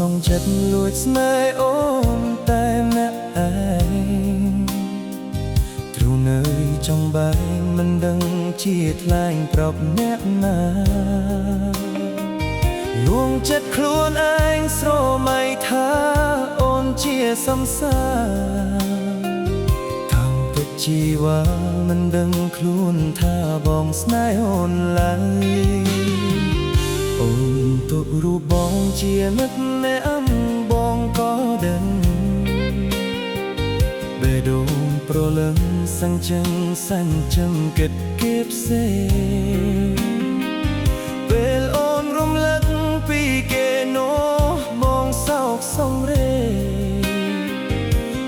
ส่งចិត្តលួចស្នេហ៍អូនតែម្នាក់ឯងទ្រូងនៅចុងបែងមិនដឹងជាថ្លែងប្រាប់អ្នកណាលួងចិត្តខ្លួនឯងស្រមៃថាអូនជាសំសាតាំងពិតជីវ៉ាមិនដឹងខ្លួនថាបងស្នេហ៍អូនឡើយអូនទុករូបបងជាមិត្តអ្នកបងក៏ដឹងបេះដូងប្រលឹងសញ្ជឹងសញ្ជឹមគិតគៀបផ្សេងពេលអូនរំលឹកពីគេនោះបងសោកសង្រេ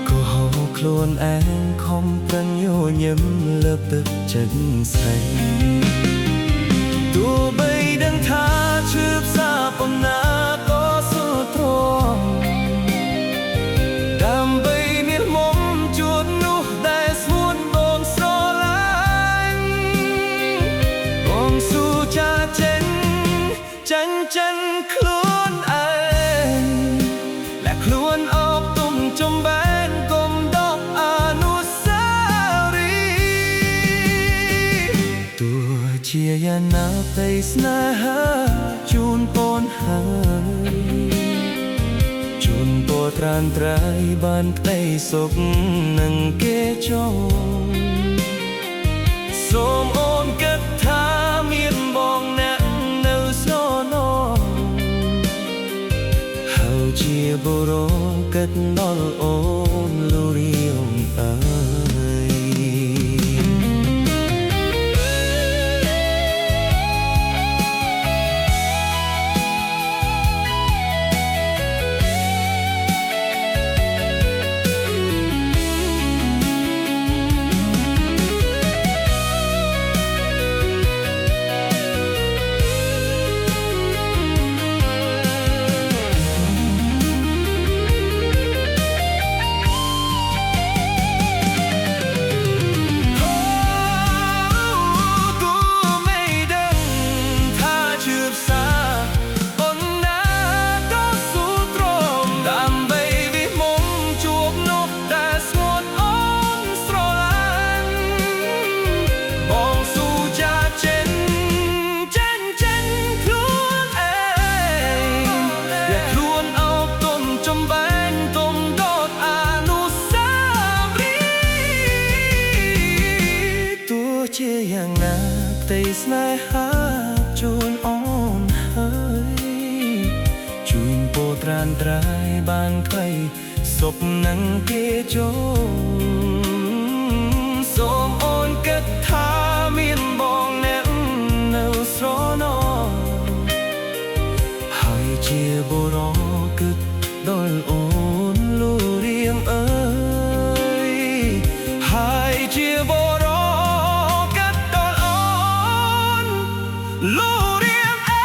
ក៏ហៅខ្លួនឯងខំប្រឹងញញឹមលើកទឹកចិត្តស្រីទោះបីដឹងថាឈឺផ្សាប៉ុណ្ណាក៏សូត្រទ្រាំដើម្បីមានមុំជួបនោះដែលស្ងួនបងស្រឡាញ់បងស៊ូចាចេញចាញ់ចិនខ្លួនឯងและខ្លួនអបទុំចំបែនគុំដកអនុស្សារីយ៍ទោះជាយ៉ាងណាទៅស្នេហាជូនអូនហើយជូនពរត្រានត្រៃបានក្តីសុខនឹងគេចូលសូមអូនគិតថាមានបងអ្នកនៅស្រណោហើយជាបុរសគិតដល់អូនលូរីអូនអើយជាយ៉ាងណាតែស្នេហាជូនអូនហើយជួយពរត្រានត្រៃបានខ្លីសុខនឹងគេចូលសូមអូនគិតថាមានបងអ្នកនៅស្រណោហើយជាបុរសគិតដល់អូនលូរៀងអើយហើយជាបុរសលូរៀងអើ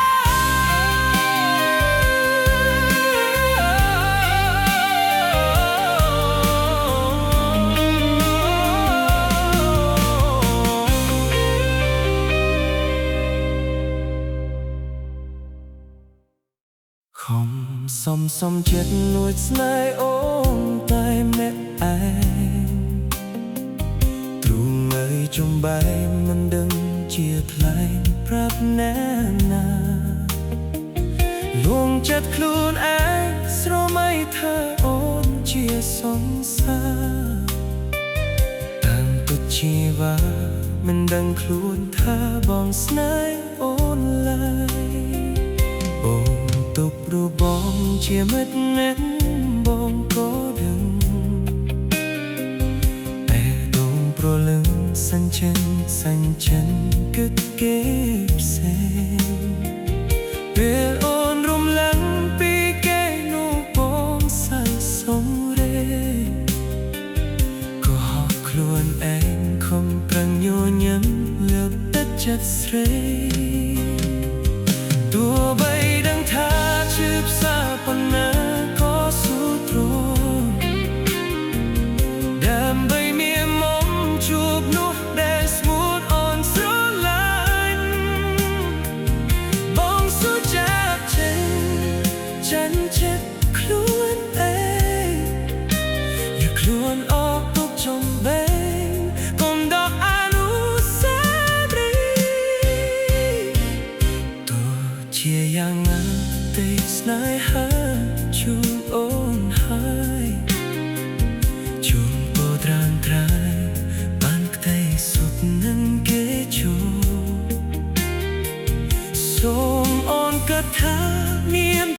ខំសំចិត្តលួចស្នេហ៍អូនតែម្នាក់ឯងទ្រូងើយចំបែងមិនដឹងជាថ្លែងប្រាប់អ្នកណាលួងចិត្តខ្លួនឯងស្រមៃថាអូនជាសង្សារតាំងពិតជីវ៉ាមិនដឹងខ្លួនថាបងស្នេហ៍អូនឡើយបងទុករូបបងជាមិត្តអ្នកបងក៏ដឹងតែដងប្រលឹងសញ្ជិនសញ្ជិនគិតគេផ្សេងពេលអូនរំលឹងពីគេនោះប chếtខ្លួនឯងอย่าครวญออกទុកចំបេងកុំដកអនុស្សាវរីយ៍ទោះជាយ៉ាងណាទេស្នេហាជួបអូ